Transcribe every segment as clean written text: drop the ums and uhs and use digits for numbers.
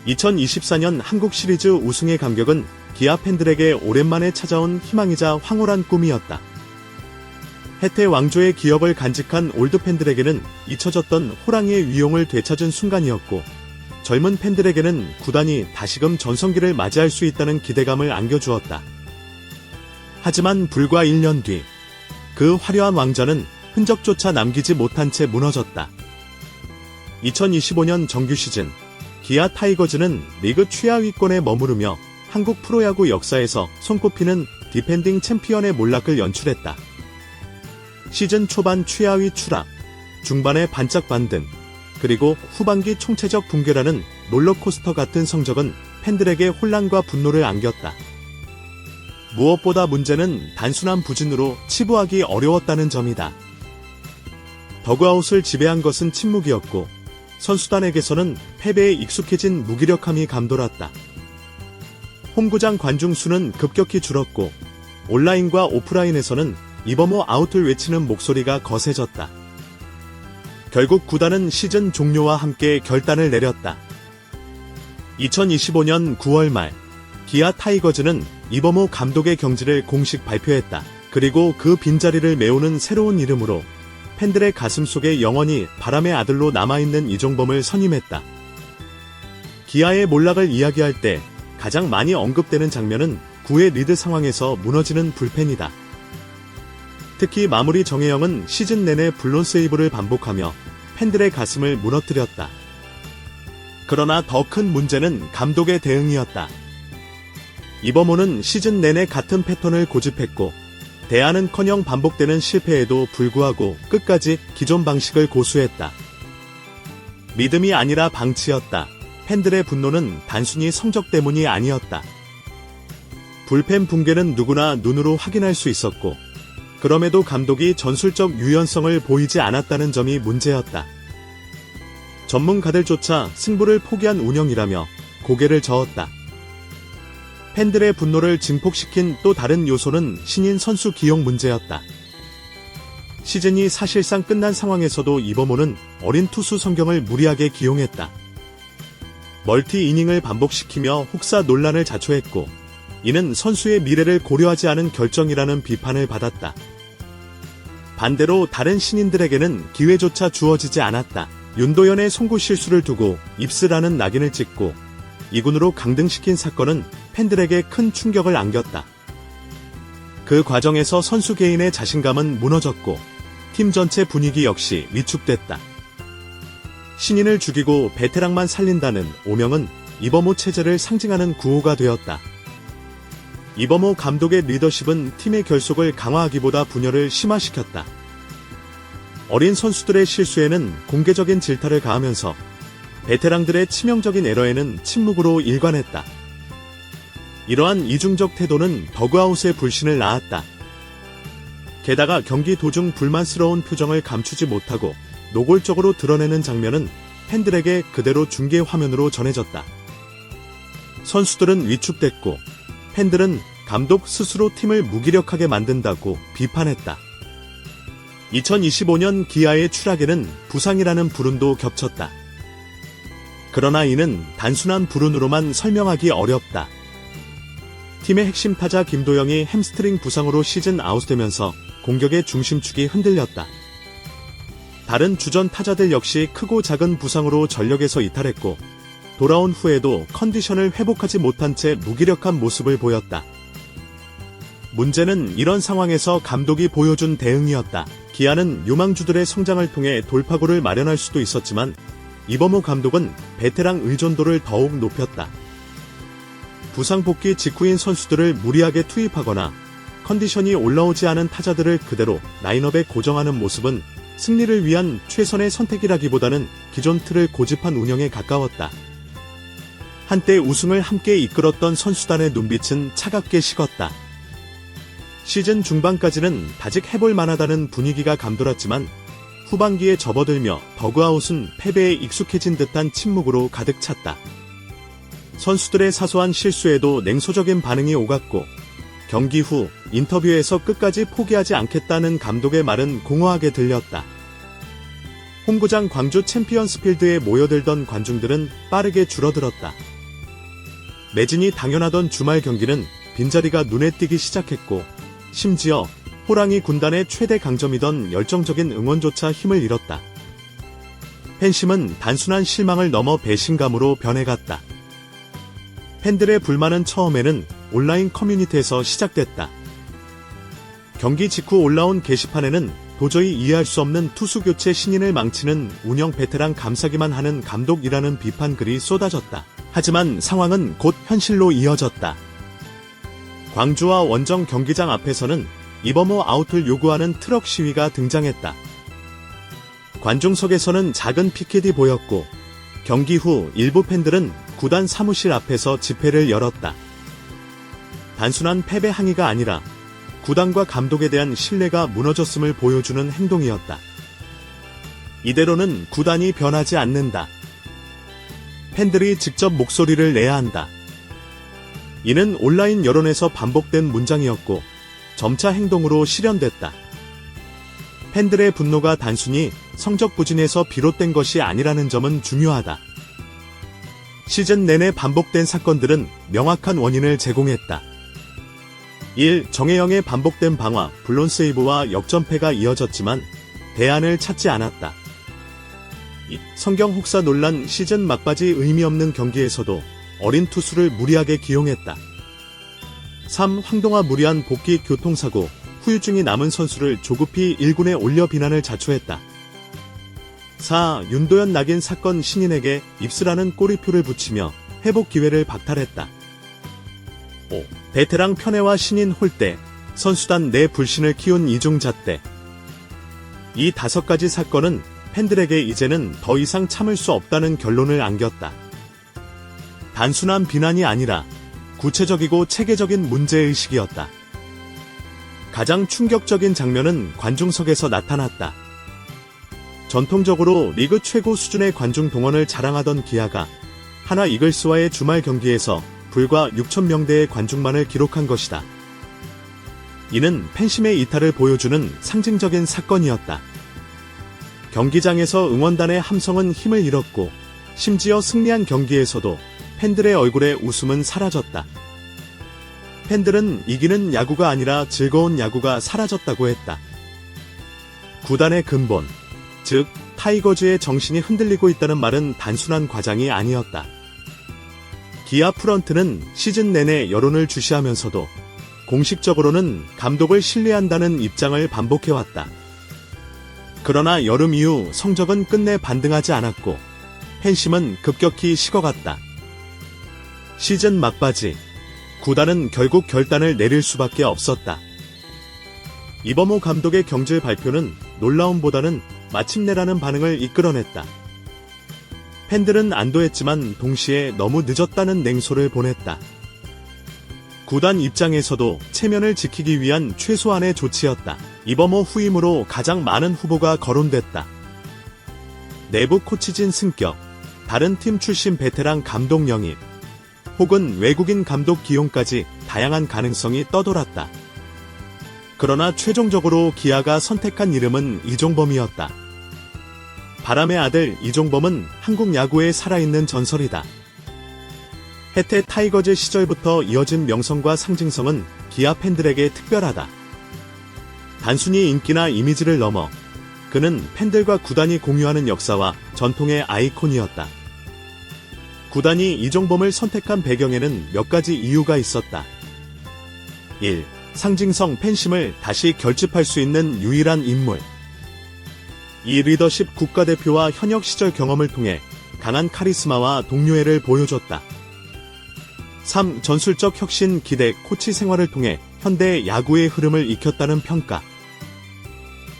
2024년 한국 시리즈 우승의 감격은 기아 팬들에게 오랜만에 찾아온 희망이자 황홀한 꿈이었다. 해태 왕조의 기업을 간직한 올드 팬들에게는 잊혀졌던 호랑이의 위용을 되찾은 순간이었고, 젊은 팬들에게는 구단이 다시금 전성기를 맞이할 수 있다는 기대감을 안겨주었다. 하지만 불과 1년 뒤, 그 화려한 왕좌는 흔적조차 남기지 못한 채 무너졌다. 2025년 정규 시즌, 기아 타이거즈는 리그 최하위권에 머무르며 한국 프로야구 역사에서 손꼽히는 디펜딩 챔피언의 몰락을 연출했다. 시즌 초반 최하위 추락, 중반에 반짝 반등, 그리고 후반기 총체적 붕괴라는 롤러코스터 같은 성적은 팬들에게 혼란과 분노를 안겼다. 무엇보다 문제는 단순한 부진으로 치부하기 어려웠다는 점이다. 더그아웃을 지배한 것은 침묵이었고, 선수단에게서는 패배에 익숙해진 무기력함이 감돌았다. 홈구장 관중 수는 급격히 줄었고, 온라인과 오프라인에서는 이범호 아웃을 외치는 목소리가 거세졌다. 결국 구단은 시즌 종료와 함께 결단을 내렸다. 2025년 9월 말, 기아 타이거즈는 이범호 감독의 경질을 공식 발표했다. 그리고 그 빈자리를 메우는 새로운 이름으로 팬들의 가슴 속에 영원히 바람의 아들로 남아있는 이종범을 선임했다. 기아의 몰락을 이야기할 때 가장 많이 언급되는 장면은 9회 리드 상황에서 무너지는 불펜이다. 특히 마무리 정혜영은 시즌 내내 블론 세이브를 반복하며 팬들의 가슴을 무너뜨렸다. 그러나 더 큰 문제는 감독의 대응이었다. 이범호는 시즌 내내 같은 패턴을 고집했고, 대안은커녕 반복되는 실패에도 불구하고 끝까지 기존 방식을 고수했다. 믿음이 아니라 방치였다. 팬들의 분노는 단순히 성적 때문이 아니었다. 불펜 붕괴는 누구나 눈으로 확인할 수 있었고, 그럼에도 감독이 전술적 유연성을 보이지 않았다는 점이 문제였다. 전문가들조차 승부를 포기한 운영이라며 고개를 저었다. 팬들의 분노를 증폭시킨 또 다른 요소는 신인 선수 기용 문제였다. 시즌이 사실상 끝난 상황에서도 이범호는 어린 투수 성경을 무리하게 기용했다. 멀티 이닝을 반복시키며 혹사 논란을 자초했고, 이는 선수의 미래를 고려하지 않은 결정이라는 비판을 받았다. 반대로 다른 신인들에게는 기회조차 주어지지 않았다. 윤도현의 송구 실수를 두고 입스라는 낙인을 찍고 2군으로 강등시킨 사건은 팬들에게 큰 충격을 안겼다. 그 과정에서 선수 개인의 자신감은 무너졌고, 팀 전체 분위기 역시 위축됐다. 신인을 죽이고 베테랑만 살린다는 오명은 이범호 체제를 상징하는 구호가 되었다. 이범호 감독의 리더십은 팀의 결속을 강화하기보다 분열을 심화시켰다. 어린 선수들의 실수에는 공개적인 질타를 가하면서 베테랑들의 치명적인 에러에는 침묵으로 일관했다. 이러한 이중적 태도는 더그아웃의 불신을 낳았다. 게다가 경기 도중 불만스러운 표정을 감추지 못하고 노골적으로 드러내는 장면은 팬들에게 그대로 중계 화면으로 전해졌다. 선수들은 위축됐고, 팬들은 감독 스스로 팀을 무기력하게 만든다고 비판했다. 2025년 기아의 추락에는 부상이라는 불운도 겹쳤다. 그러나 이는 단순한 불운으로만 설명하기 어렵다. 팀의 핵심 타자 김도영이 햄스트링 부상으로 시즌 아웃되면서 공격의 중심축이 흔들렸다. 다른 주전 타자들 역시 크고 작은 부상으로 전력에서 이탈했고, 돌아온 후에도 컨디션을 회복하지 못한 채 무기력한 모습을 보였다. 문제는 이런 상황에서 감독이 보여준 대응이었다. 기아는 유망주들의 성장을 통해 돌파구를 마련할 수도 있었지만, 이범호 감독은 베테랑 의존도를 더욱 높였다. 부상 복귀 직후인 선수들을 무리하게 투입하거나 컨디션이 올라오지 않은 타자들을 그대로 라인업에 고정하는 모습은 승리를 위한 최선의 선택이라기보다는 기존 틀을 고집한 운영에 가까웠다. 한때 우승을 함께 이끌었던 선수단의 눈빛은 차갑게 식었다. 시즌 중반까지는 다직 해볼 만하다는 분위기가 감돌았지만, 후반기에 접어들며 더그아웃은 패배에 익숙해진 듯한 침묵으로 가득 찼다. 선수들의 사소한 실수에도 냉소적인 반응이 오갔고, 경기 후 인터뷰에서 끝까지 포기하지 않겠다는 감독의 말은 공허하게 들렸다. 홈구장 광주 챔피언스필드에 모여들던 관중들은 빠르게 줄어들었다. 매진이 당연하던 주말 경기는 빈자리가 눈에 띄기 시작했고, 심지어 호랑이 군단의 최대 강점이던 열정적인 응원조차 힘을 잃었다. 팬심은 단순한 실망을 넘어 배신감으로 변해갔다. 팬들의 불만은 처음에는 온라인 커뮤니티에서 시작됐다. 경기 직후 올라온 게시판에는 도저히 이해할 수 없는 투수 교체 신인을 망치는 운영 베테랑 감싸기만 하는 감독이라는 비판 글이 쏟아졌다. 하지만 상황은 곧 현실로 이어졌다. 광주와 원정 경기장 앞에서는 이범호 아웃을 요구하는 트럭 시위가 등장했다. 관중석에서는 작은 피켓이 보였고, 경기 후 일부 팬들은 구단 사무실 앞에서 집회를 열었다. 단순한 패배 항의가 아니라 구단과 감독에 대한 신뢰가 무너졌음을 보여주는 행동이었다. 이대로는 구단이 변하지 않는다. 팬들이 직접 목소리를 내야 한다. 이는 온라인 여론에서 반복된 문장이었고, 점차 행동으로 실현됐다. 팬들의 분노가 단순히 성적 부진에서 비롯된 것이 아니라는 점은 중요하다. 시즌 내내 반복된 사건들은 명확한 원인을 제공했다. 1. 정혜영의 반복된 방화, 블론 세이브와 역전패가 이어졌지만 대안을 찾지 않았다. 2. 성경 혹사 논란, 시즌 막바지 의미 없는 경기에서도 어린 투수를 무리하게 기용했다. 3. 황동화 무리한 복귀 교통사고, 후유증이 남은 선수를 조급히 1군에 올려 비난을 자초했다. 4. 윤도현 낙인 사건, 신인에게 입스라는 꼬리표를 붙이며 회복 기회를 박탈했다. 5. 베테랑 편애와 신인 홀대, 선수단 내 불신을 키운 이중 잣대. 이 5가지 사건은 팬들에게 이제는 더 이상 참을 수 없다는 결론을 안겼다. 단순한 비난이 아니라 구체적이고 체계적인 문제의식이었다. 가장 충격적인 장면은 관중석에서 나타났다. 전통적으로 리그 최고 수준의 관중 동원을 자랑하던 기아가 하나 이글스와의 주말 경기에서 불과 6,000명대의 관중만을 기록한 것이다. 이는 팬심의 이탈을 보여주는 상징적인 사건이었다. 경기장에서 응원단의 함성은 힘을 잃었고, 심지어 승리한 경기에서도 팬들의 얼굴에 웃음은 사라졌다. 팬들은 이기는 야구가 아니라 즐거운 야구가 사라졌다고 했다. 구단의 근본, 즉 타이거즈의 정신이 흔들리고 있다는 말은 단순한 과장이 아니었다. 기아 프런트는 시즌 내내 여론을 주시하면서도 공식적으로는 감독을 신뢰한다는 입장을 반복해왔다. 그러나 여름 이후 성적은 끝내 반등하지 않았고, 팬심은 급격히 식어갔다. 시즌 막바지, 구단은 결국 결단을 내릴 수밖에 없었다. 이범호 감독의 경질 발표는 놀라움보다는 마침내라는 반응을 이끌어냈다. 팬들은 안도했지만 동시에 너무 늦었다는 냉소를 보냈다. 구단 입장에서도 체면을 지키기 위한 최소한의 조치였다. 이범호 후임으로 가장 많은 후보가 거론됐다. 내부 코치진 승격, 다른 팀 출신 베테랑 감독 영입, 혹은 외국인 감독 기용까지 다양한 가능성이 떠돌았다. 그러나 최종적으로 기아가 선택한 이름은 이종범이었다. 바람의 아들 이종범은 한국 야구의 살아있는 전설이다. 해태 타이거즈 시절부터 이어진 명성과 상징성은 기아 팬들에게 특별하다. 단순히 인기나 이미지를 넘어 그는 팬들과 구단이 공유하는 역사와 전통의 아이콘이었다. 구단이 이종범을 선택한 배경에는 몇 가지 이유가 있었다. 1. 상징성, 팬심을 다시 결집할 수 있는 유일한 인물. 이 리더십, 국가대표와 현역 시절 경험을 통해 강한 카리스마와 동료애를 보여줬다. 3. 전술적 혁신, 기대, 코치 생활을 통해 현대 야구의 흐름을 익혔다는 평가.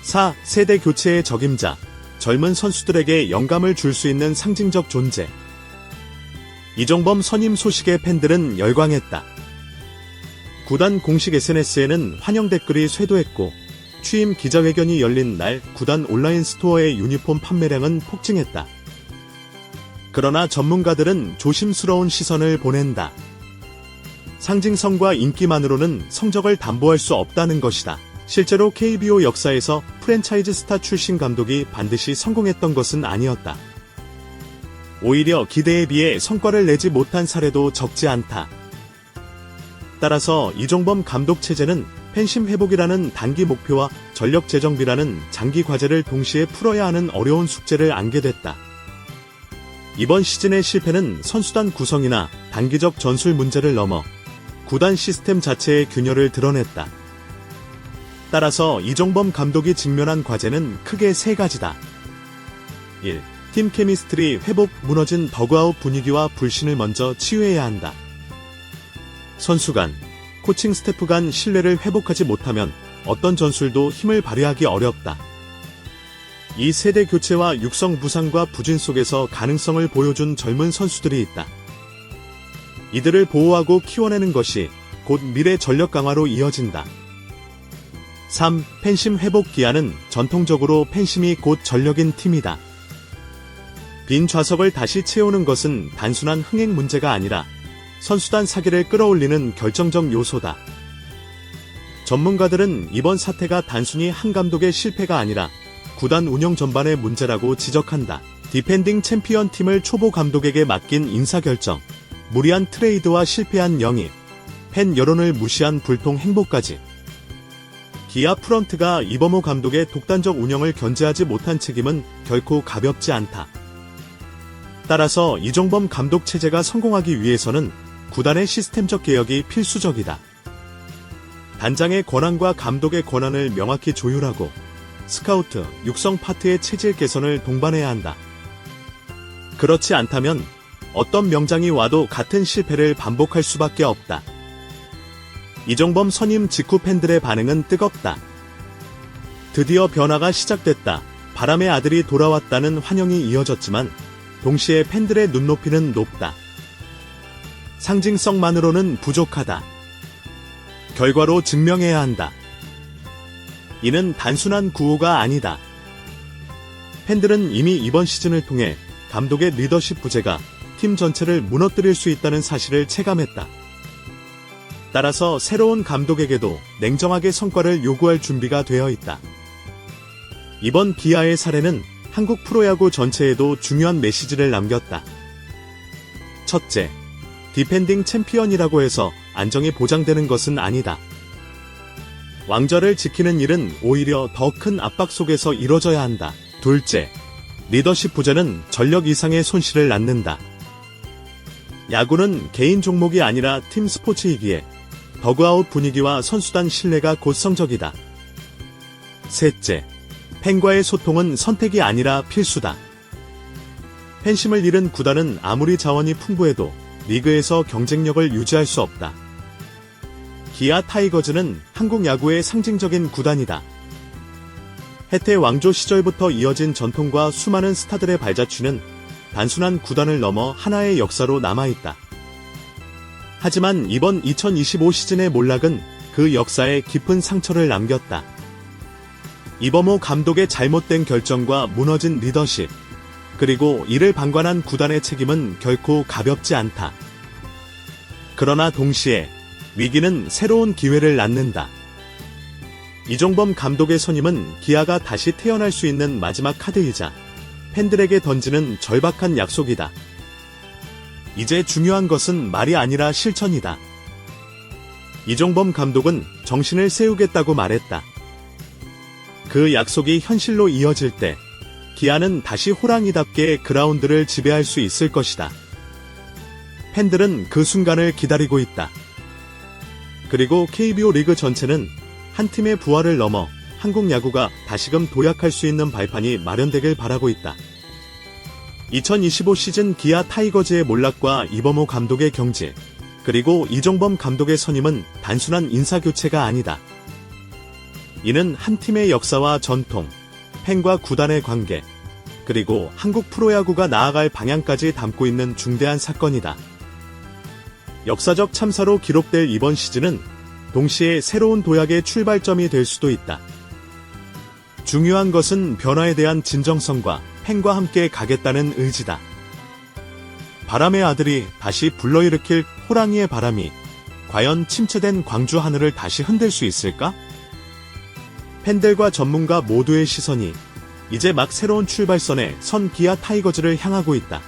4. 세대 교체의 적임자, 젊은 선수들에게 영감을 줄 수 있는 상징적 존재. 이종범 선임 소식에 팬들은 열광했다. 구단 공식 SNS에는 환영 댓글이 쇄도했고, 취임 기자회견이 열린 날 구단 온라인 스토어의 유니폼 판매량은 폭증했다. 그러나 전문가들은 조심스러운 시선을 보낸다. 상징성과 인기만으로는 성적을 담보할 수 없다는 것이다. 실제로 KBO 역사에서 프랜차이즈 스타 출신 감독이 반드시 성공했던 것은 아니었다. 오히려 기대에 비해 성과를 내지 못한 사례도 적지 않다. 따라서 이종범 감독 체제는 팬심 회복이라는 단기 목표와 전력 재정비라는 장기 과제를 동시에 풀어야 하는 어려운 숙제를 안게 됐다. 이번 시즌의 실패는 선수단 구성이나 단기적 전술 문제를 넘어 구단 시스템 자체의 균열을 드러냈다. 따라서 이종범 감독이 직면한 과제는 크게 세 가지다. 1. 팀 케미스트리 회복, 무너진 더그아웃 분위기와 불신을 먼저 치유해야 한다. 선수 간, 코칭 스태프 간 신뢰를 회복하지 못하면 어떤 전술도 힘을 발휘하기 어렵다. 이 세대 교체와 육성 부상과 부진 속에서 가능성을 보여준 젊은 선수들이 있다. 이들을 보호하고 키워내는 것이 곧 미래 전력 강화로 이어진다. 3. 팬심 회복 기한은 전통적으로 팬심이 곧 전력인 팀이다. 빈 좌석을 다시 채우는 것은 단순한 흥행 문제가 아니라 선수단 사기를 끌어올리는 결정적 요소다. 전문가들은 이번 사태가 단순히 한 감독의 실패가 아니라 구단 운영 전반의 문제라고 지적한다. 디펜딩 챔피언 팀을 초보 감독에게 맡긴 인사결정, 무리한 트레이드와 실패한 영입, 팬 여론을 무시한 불통 행보까지. 기아 프런트가 이범호 감독의 독단적 운영을 견제하지 못한 책임은 결코 가볍지 않다. 따라서 이종범 감독 체제가 성공하기 위해서는 구단의 시스템적 개혁이 필수적이다. 단장의 권한과 감독의 권한을 명확히 조율하고 스카우트, 육성 파트의 체질 개선을 동반해야 한다. 그렇지 않다면 어떤 명장이 와도 같은 실패를 반복할 수밖에 없다. 이종범 선임 직후 팬들의 반응은 뜨겁다. 드디어 변화가 시작됐다. 바람의 아들이 돌아왔다는 환영이 이어졌지만 동시에 팬들의 눈높이는 높다. 상징성만으로는 부족하다. 결과로 증명해야 한다. 이는 단순한 구호가 아니다. 팬들은 이미 이번 시즌을 통해 감독의 리더십 부재가 팀 전체를 무너뜨릴 수 있다는 사실을 체감했다. 따라서 새로운 감독에게도 냉정하게 성과를 요구할 준비가 되어 있다. 이번 기아의 사례는 한국 프로야구 전체에도 중요한 메시지를 남겼다. 첫째, 디펜딩 챔피언이라고 해서 안정이 보장되는 것은 아니다. 왕좌를 지키는 일은 오히려 더 큰 압박 속에서 이뤄져야 한다. 둘째, 리더십 부재는 전력 이상의 손실을 낳는다. 야구는 개인 종목이 아니라 팀 스포츠이기에 더그아웃 분위기와 선수단 신뢰가 곧 성적이다. 셋째, 팬과의 소통은 선택이 아니라 필수다. 팬심을 잃은 구단은 아무리 자원이 풍부해도 리그에서 경쟁력을 유지할 수 없다. 기아 타이거즈는 한국 야구의 상징적인 구단이다. 해태 왕조 시절부터 이어진 전통과 수많은 스타들의 발자취는 단순한 구단을 넘어 하나의 역사로 남아있다. 하지만 이번 2025 시즌의 몰락은 그 역사에 깊은 상처를 남겼다. 이범호 감독의 잘못된 결정과 무너진 리더십, 그리고 이를 방관한 구단의 책임은 결코 가볍지 않다. 그러나 동시에 위기는 새로운 기회를 낳는다. 이종범 감독의 선임은 기아가 다시 태어날 수 있는 마지막 카드이자 팬들에게 던지는 절박한 약속이다. 이제 중요한 것은 말이 아니라 실천이다. 이종범 감독은 정신을 세우겠다고 말했다. 그 약속이 현실로 이어질 때 기아는 다시 호랑이답게 그라운드를 지배할 수 있을 것이다. 팬들은 그 순간을 기다리고 있다. 그리고 KBO 리그 전체는 한 팀의 부활을 넘어 한국 야구가 다시금 도약할 수 있는 발판이 마련되길 바라고 있다. 2025 시즌 기아 타이거즈의 몰락과 이범호 감독의 경질, 그리고 이종범 감독의 선임은 단순한 인사교체가 아니다. 이는 한 팀의 역사와 전통, 팬과 구단의 관계, 그리고 한국 프로야구가 나아갈 방향까지 담고 있는 중대한 사건이다. 역사적 참사로 기록될 이번 시즌은 동시에 새로운 도약의 출발점이 될 수도 있다. 중요한 것은 변화에 대한 진정성과 팬과 함께 가겠다는 의지다. 바람의 아들이 다시 불러일으킬 호랑이의 바람이 과연 침체된 광주 하늘을 다시 흔들 수 있을까? 팬들과 전문가 모두의 시선이 이제 막 새로운 출발선에 선 기아 타이거즈를 향하고 있다.